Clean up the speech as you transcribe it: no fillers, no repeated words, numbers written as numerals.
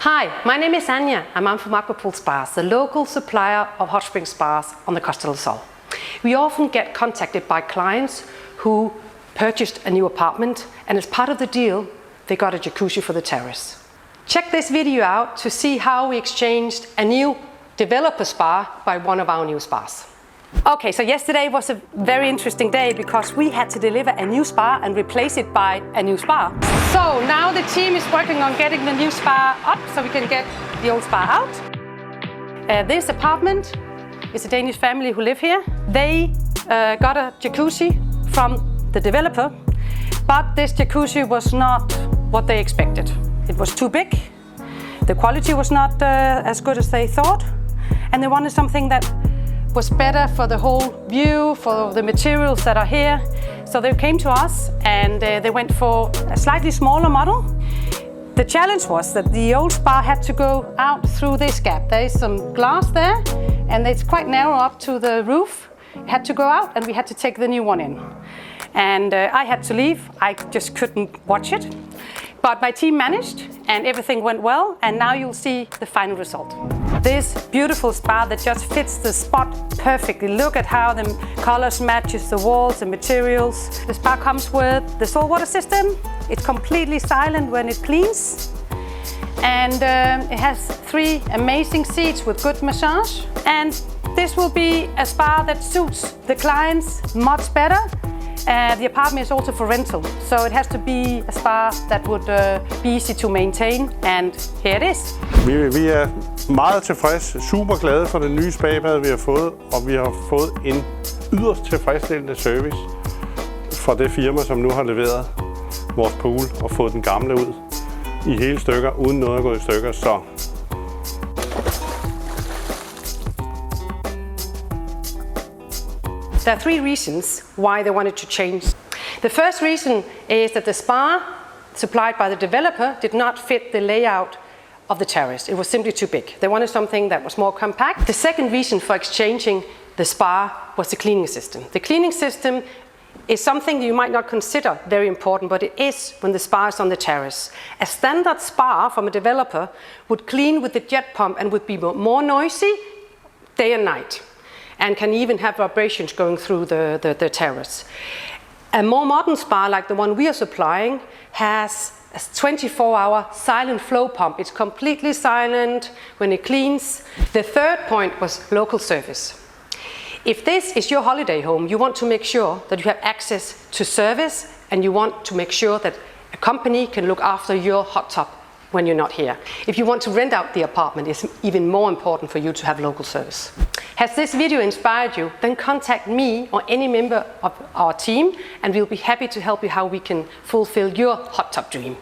Hi, my name is Anja and I'm from Aquapool Spas, the local supplier of HotSpring spas on the Costa del Sol. We often get contacted by clients who purchased a new apartment, and as part of the deal, they got a jacuzzi for the terrace. Check this video out to see how we exchanged a new developer spa by one of our new spas. Okay, so yesterday was a very interesting day because we had to deliver a new spa and replace it by a new spa. So now the team is working on getting the new spa up so we can get the old spa out. This apartment is a Danish family who live here. They got a jacuzzi from the developer, but this jacuzzi was not what they expected. It was too big, the quality was not as good as they thought, and they wanted something that was better for the whole view, for the materials that are here. So they came to us and they went for a slightly smaller model. The challenge was that the old spa had to go out through this gap. There is some glass there and it's quite narrow up to the roof. It had to go out and we had to take the new one in. And I had to leave. I just couldn't watch it. But my team managed and everything went well, and now you'll see the final result. This beautiful spa that just fits the spot perfectly. Look at how the colors matches the walls, the materials. The spa comes with the saltwater system. It's completely silent when it cleans. And it has 3 amazing seats with good massage. And this will be a spa that suits the clients much better. The apartment is also for rental, so it has to be a spa that would be easy to maintain, and here it is. Vi er meget tilfredse, super glade for den nye spabad, vi har fået, og vi har fået en yderst tilfredsstillende service fra det firma, som nu har leveret vores pool og fået den gamle ud i hele stykker, uden noget at gå i stykker. Så there are 3 reasons why they wanted to change. The first reason is that the spa supplied by the developer did not fit the layout of the terrace. It was simply too big. They wanted something that was more compact. The second reason for exchanging the spa was the cleaning system. The cleaning system is something you might not consider very important, but it is when the spa is on the terrace. A standard spa from a developer would clean with the jet pump and would be more noisy day and night, and can even have vibrations going through the terrace. A more modern spa, like the one we are supplying, has a 24-hour silent flow pump. It's completely silent when it cleans. The third point was local service. If this is your holiday home, you want to make sure that you have access to service, and you want to make sure that a company can look after your hot tub when you're not here. If you want to rent out the apartment, it's even more important for you to have local service. Has this video inspired you? Then contact me or any member of our team, and we'll be happy to help you how we can fulfill your hot tub dream.